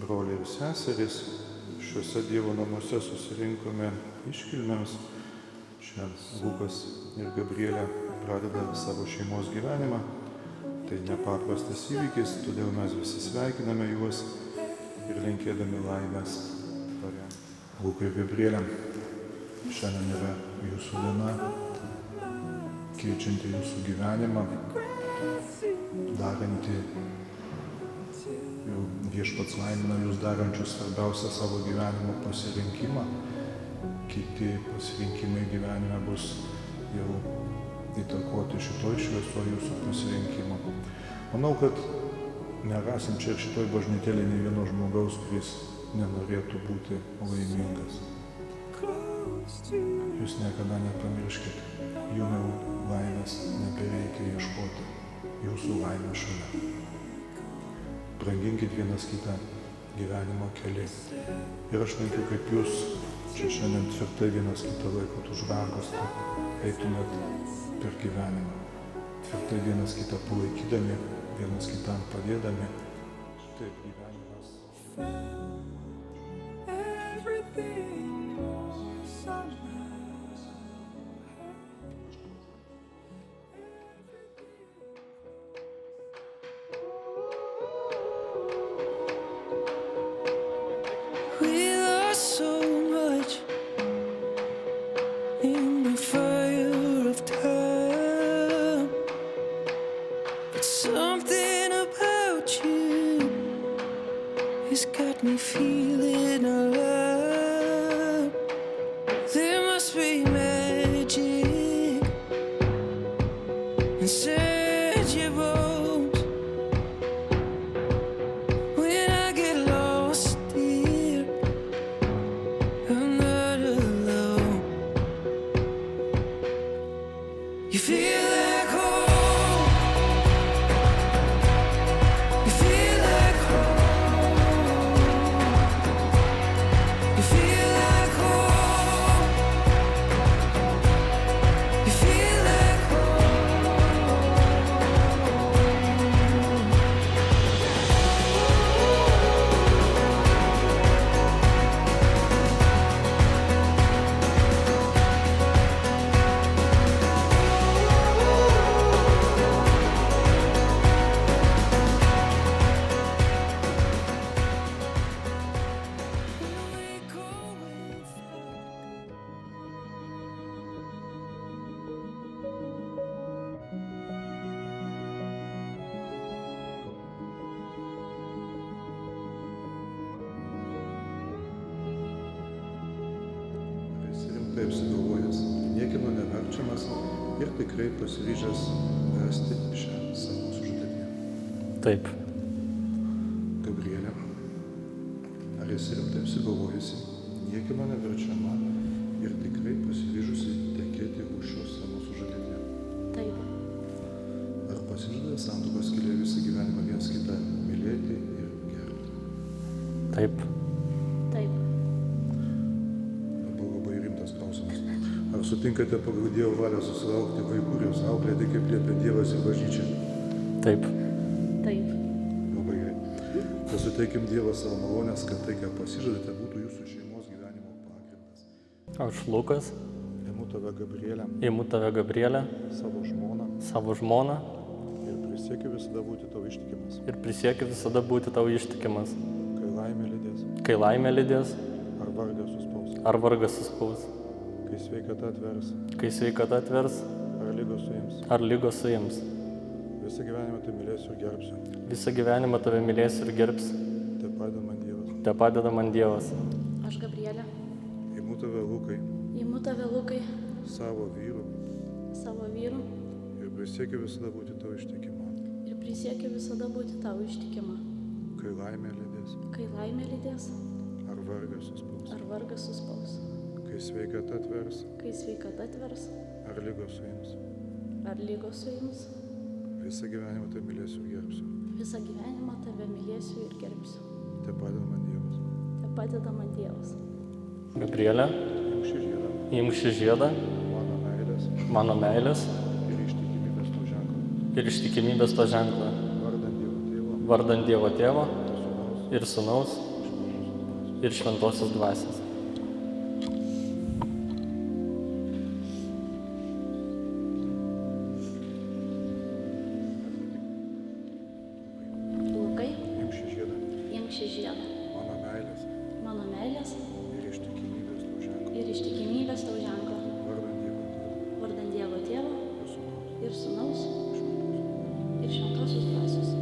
broliai ir seserys, šiuose Dievo namuose susirinkome iškilmėms. Čia Lukas ir Gabrielė pradeda savo šeimos gyvenimą. Tai nepaprastas įvykis, todėl mes visi sveikiname juos ir linkėdami laimės paremti. Lukai ir Gabrielė, šiandien yra jūsų diena, keičianti jūsų gyvenimą, daranti, jau Viešpats laimina jūs darančius svarbiausią savo gyvenimo pasirinkimą. Kiti pasirinkimai gyvenime bus jau įtakoti šitoj šviesoj jūsų pasirinkimo. Manau, kad nerasim čia ir šitoj bažnytėlė nei vieno žmogaus, kuris nenorėtų būti laimingas. Jūs niekada nepamirškite, jum jau laimės nebereikia ieškoti, jūsų laimė šalia. Branginkit vienas kitą gyvenimo keliai. Ir aš linkiu, kaip jūs čia šiandien tvirtai vienas kitą laikot už rankos, kad eitumėt per gyvenimą. Tvirtai vienas kitą palaikydami, vienas kitam padėdami. Taip gyvenimas. Something about you has got me feeling alive. There must be magic inside your bones. When I get lost here, I'm not alone. You feel like home. Taip apsigalvojęs, niekieno neverčiamas ir tikrai pasiryžęs vesti šią savo sužadėtį. Taip. Gabrielė, ar esi rimtai apsigalvojusi, niekieno neverčiama ir tikrai pasiryžusi tekėti už šios savo sužadėtį? Taip. Ar pasižadė santuokos kelyje visą gyvenimą viens kitą mylėti ir gerbti? Taip. Taip. Ar sutinkate pagal Dievo valią susilaukti vaikų ir juos auklėti, kaip liepia Dievas ir bažnyčia? Taip. Taip. Labai gerai. Tai suteikim Dievą savo malonės, kad tai, ką pasižadate, būtų jūsų šeimos gyvenimo pagrindas. Aš Lukas. Imu tave Gabrielę. Imu tave Gabrielę. Savo žmoną. Ir prisiekiu visada būti tau ištikimas. Ir prisiekiu visada būti tau ištikimas. Kai laimė lydės. Kai laimė lydės. Ar vargas suspaus. Ar vargas suspaus. Kai sveikata atvers. Kai sveikata atvers. Ar lygos suims. Ar lygos suims. Visą gyvenimą tai mylėsiu ir gerbsiu. Visą gyvenimą tave mylėsiu ir gerbsiu. Te padeda man Dievas. Te padeda man Dievas. Aš Gabrielė. Imu tave Lukai. Imu tave Lukai. Savo vyru. Savo vyru. Ir prisiekiu visada būti tau ištikima. Ir prisiekiu visada būti tau ištikima. Kai laimė lydės. Kai laimė lydės. Ar vargas suspaus. Ar vargas suspaus. Kai sveikata atvers. Kai sveikata atvers. Ar lygos suims. Ar lygos suims. Visą gyvenimą tai mylėsiu ir gerbsiu. Visą gyvenimą tave mylėsiu ir gerbsiu. Te padeda man Dievas. Te padeda man Dievas. Gabrielė, Imk šį žiedą. imk šį žiedą, mano meilės ir ištikimybės to ženklą. ir ištikimybės to ženklą. Vardant Dievo Tėvo Vardant Dievo Tėvo ir Sūnaus ir Sūnaus ir šventosios dvasios. Lukai, Imk šį žiedą, imk šį žiedą. mano meilės Mano meilės ir ištikimybės tau ženklą. ir ištikimybės tau ženklą. Vardan Dievo Tėvo Vardan Dievo Tėvo ir Sūnaus ir Sūnaus ir Šventosios dvasios.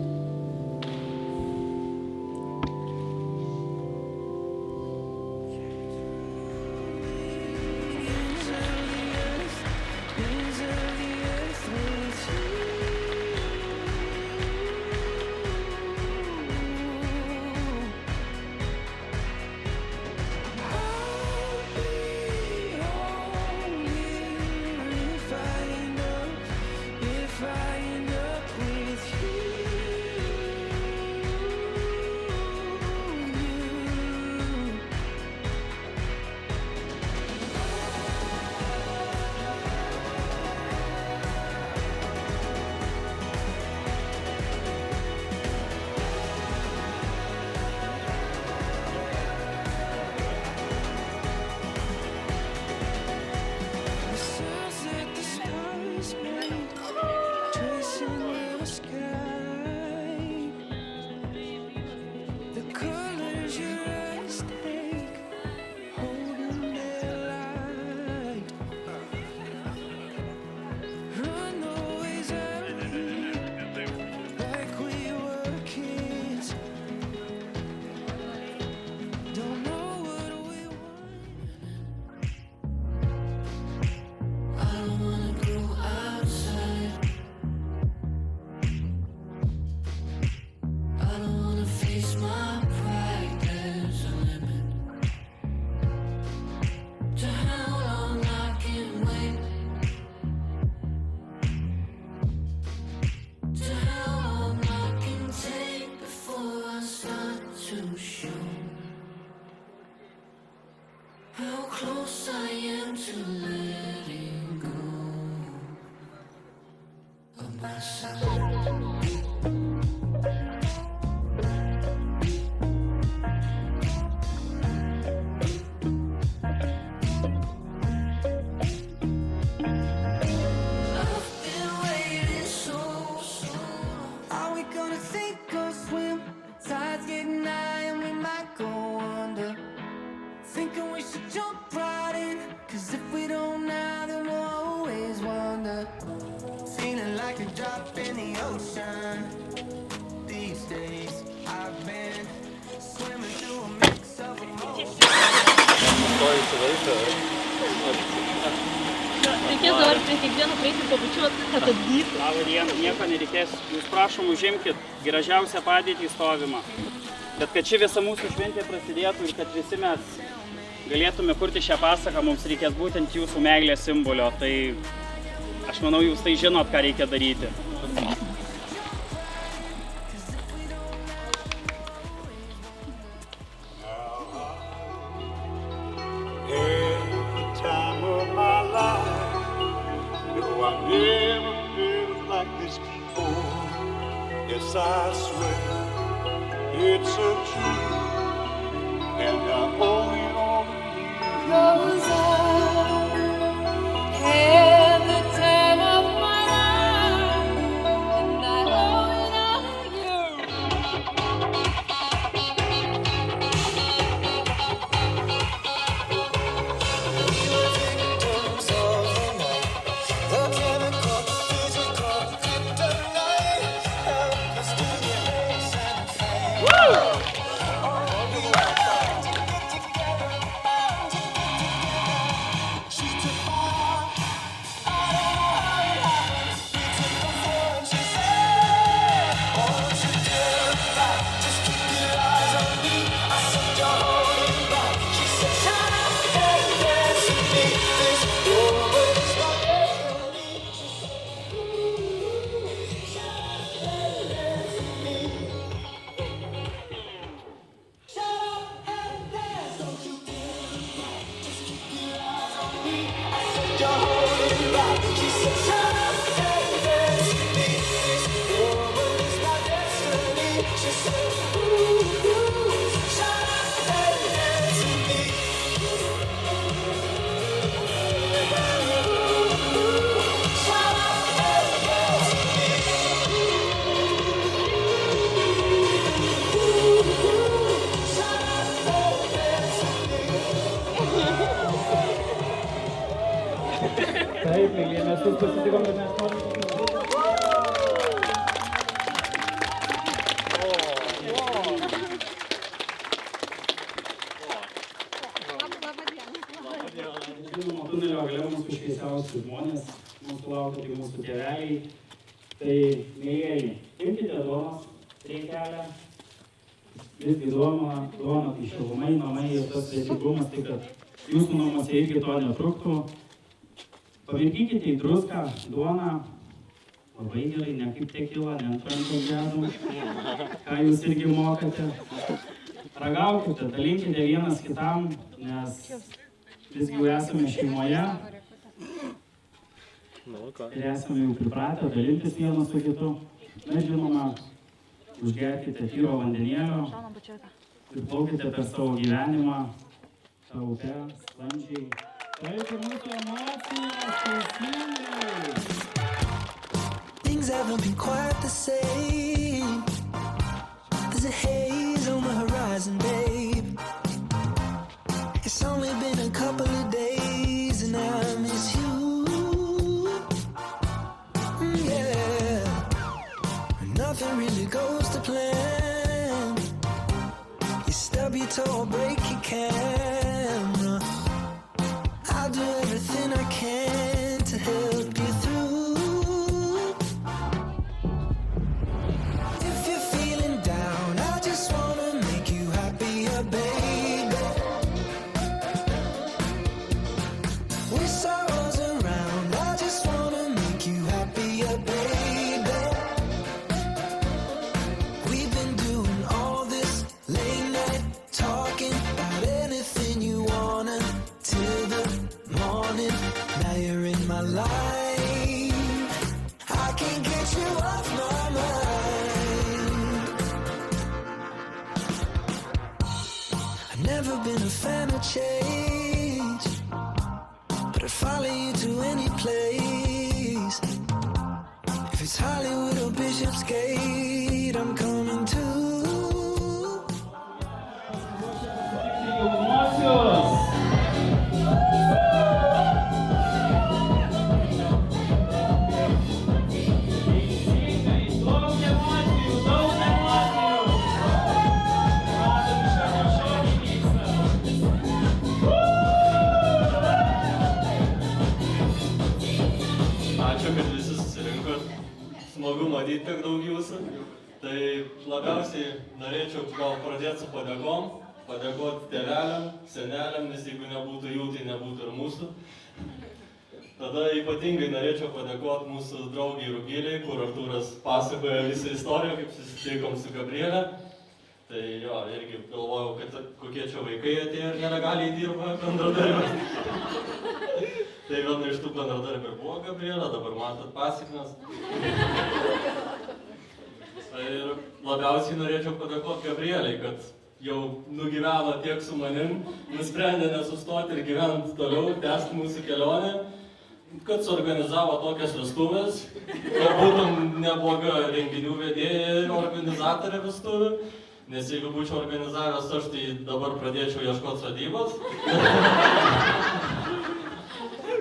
If I end up with you. The sunset, the stars made, tracing the sky. The colors your eyes take, holding their light. Run always out here, like we were kids. Don't know what we want. I don't wanna go outside. I don't wanna face my pride. There's a limit to how long I can wait, to how long I can take before I start to show how close I am to letting go of myself. I've been waiting so long. Are we gonna sink or swim? Tide's getting high and we might go under. Thinking we should jump right in, 'cause if we don't now, then we'll always wonder. Feeling like a drop in the ocean. These days I've been swimming through a mix of emotions. Reikės dabar prie kiekvieno prieiti pabučiuoti, kad atgytų. Labą dieną, nieko nereikės. Jūs prašom užimkit gražiausią padėtį stovimą. Bet kad ši visa mūsų šventė prasidėtų ir kad visi mes galėtume kurti šią pasaką, mums reikės būtent jūsų meilės simbolio. Tai aš manau, jūs tai žinot, ką reikia daryti. Every time of my life, no, I never felt like this before. Yes, I swear it's a truth, and I owe it all to you. Cause I had the time of my life, and I owe it all to you. visus pasitikom, kad mes norim. Žinoma, tunelio gale mūsų šviesiausi žmonės, mūsų laukia tai mūsų tėveliai. Tai, mėlyjeji, imkite duonos riekelę. Visgi duona tai šilumai, namai ir tas svetingumas, tai kad jūsų namuose irgi to netruktų. Pamirkykite į druską, duoną. Labai gerai, ne kaip tekila, ne ant rankos dedam, ką jūs irgi mokate. Ragaukite, dalinkite vienas kitam, nes visgi jau esame šeimoje ir esame jau pripratę dalintis vienas su kitu. Na, žinoma, užgerkite tyro vandenėlio ir plaukite per savo gyvenimą, tą upę, sklandžiai. Taip ir mūsų emocijos teisingai. Things haven't been quite the same. There's a haze on the horizon, babe. It's only been a couple of days and I miss you. Yeah. Nothing really goes to plan. You stub your toe or break your camera. I'll do everything I can to help you through. If you're feeling down, I just wanna make you happier, baby. With sorrows around, I just wanna make you happier, baby. We've been doing all this late night talking about anything you wanna till the morning. Now you're in my life. I can't get you off my mind. I've never been a fan of change, but I'd follow you to any place. If it's Hollywood or Bishopsgate, I'm coming too. Emocijos. Ačiū, kad visi susirinkot. Smagu matyti tiek daug jūsų. Tai labiausiai norėčiau gal pradėti su padėkom. Padėkoti tėveliam, seneliam, nes jeigu nebūtų jų, tai nebūtų ir mūsų. Tada ypatingai norėčiau padėkoti mūsų draugiai Rugiliai, kur Artūras pasakoja visą istoriją, kaip susitikom su Gabrielė. Tai jo, irgi galvojau, kad kokie čia vaikai atėjo ir nelegaliai dirba bendradarbiai. Tai viena iš tų bendradarbių buvo Gabrielė, dabar matot pasekmes. Ir labiausiai norėčiau padėkoti Gabrieliai, kad jau nugyveno tiek su manim, nusprendė nesustoti ir gyventi toliau, tęsti mūsų kelionę, kad suorganizavo tokias vestuvės, kad būtum nebloga renginių vedėja ir organizatorė vestuvių, nes jeigu būčiau organizavęs aš, tai dabar pradėčiau ieškoti sodybos.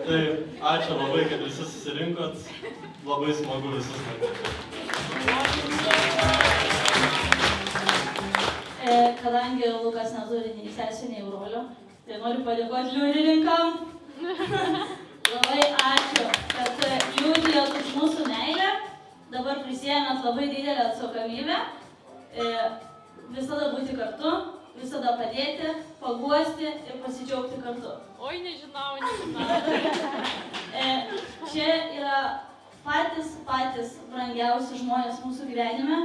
Tai ačiū labai, kad visi susirinkot, labai smagu visus matyti. Kadangi Lukas neturi nei sesijų, nei brolio, tai noriu padėkoti liudininkam. Labai ačiū, kad liudijot už mūsų meilę. Dabar prisėmėt labai didelę atsakomybę. Visada būti kartu, visada padėti, paguosti ir pasidžiaugti kartu. Oi, nežinau. Čia yra patys brangiausi žmonės mūsų gyvenime.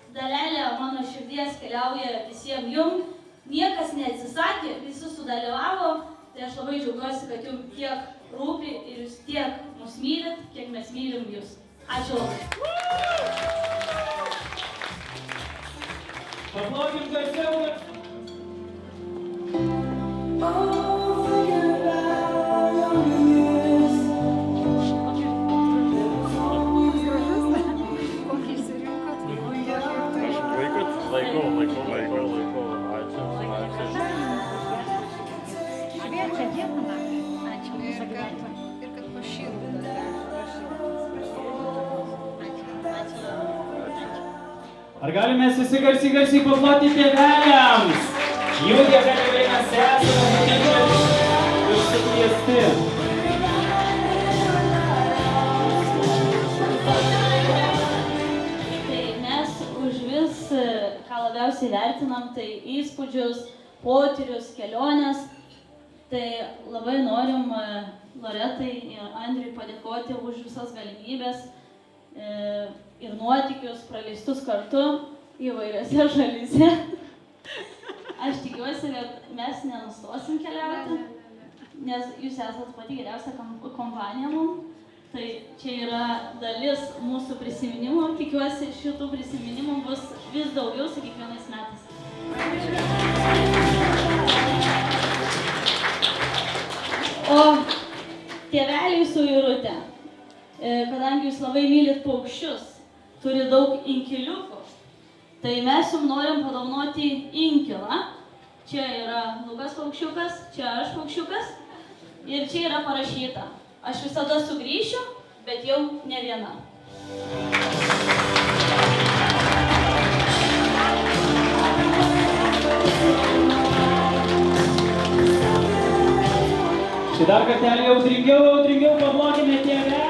Dalelė mano širdies keliauja visiems jum. Niekas neatsisakė, visi sudalyvavo. Tai aš labai džiaugiuosi, kad jums tiek rūpi ir jūs tiek mus mylit, kiek mes mylim jūs. Ačiū labai. Paplaukim garsiau. Ačiū. Ar galime visi garsiai paploti tėveliams? Jų dėka tikrai mes esame laimingi ir sukviesti. Tai mes už vis, ką labiausiai vertinam, tai įspūdžius, potyrius, keliones. Tai labai norim Loretai ir Andriui padėkoti už visas galimybės ir nuotykius praleistus kartu įvairiose šalyse. Aš tikiuosi, kad mes nenustosim keliauti, nes jūs esat pati geriausia kompanija mums. Tai čia yra dalis mūsų prisiminimų. Tikiuosi, šitų prisiminimų bus vis daugiau su kiekvienais metais. O tėveliai su Irute, kadangi jūs labai mylit paukščius, turi daug inkiliukų, tai mes jums norim padovanoti inkilą. Čia yra Lukas paukščiukas, čia aš paukščiukas ir čia yra parašyta: aš visada sugrįšiu, bet jau ne viena. Tai dar kartelį audringiau paplokime tėvelę.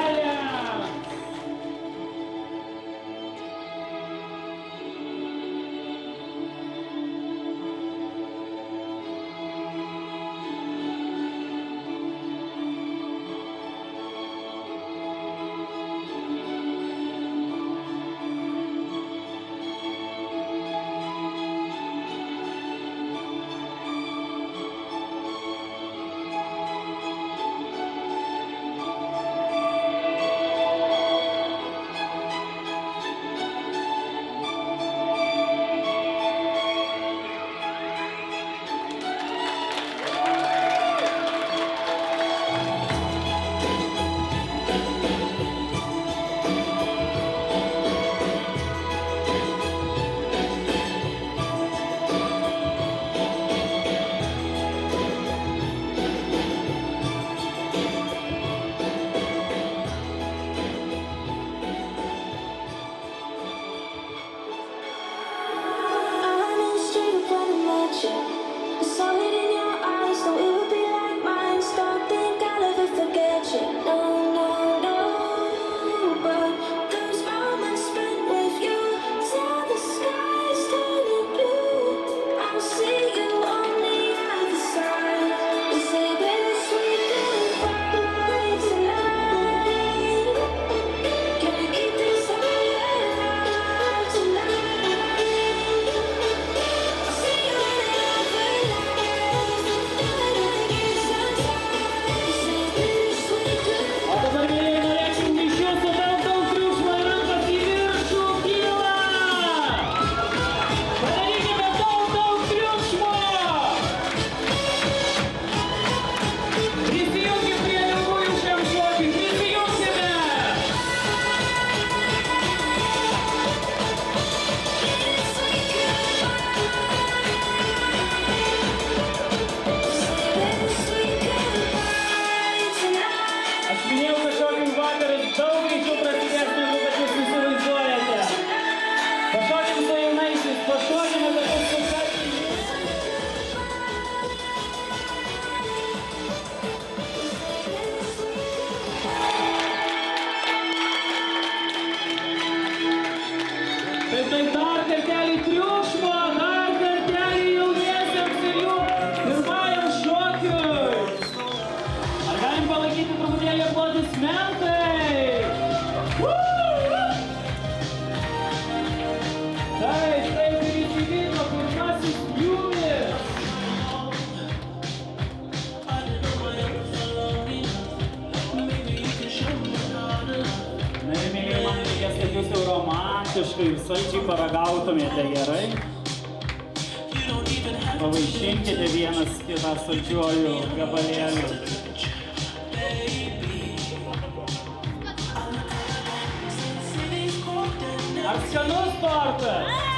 Saldžiai paragautumėte gerai. Pavaišinkite vienas kitą saldžiuoju gabalėliu. Ar skanus tortas?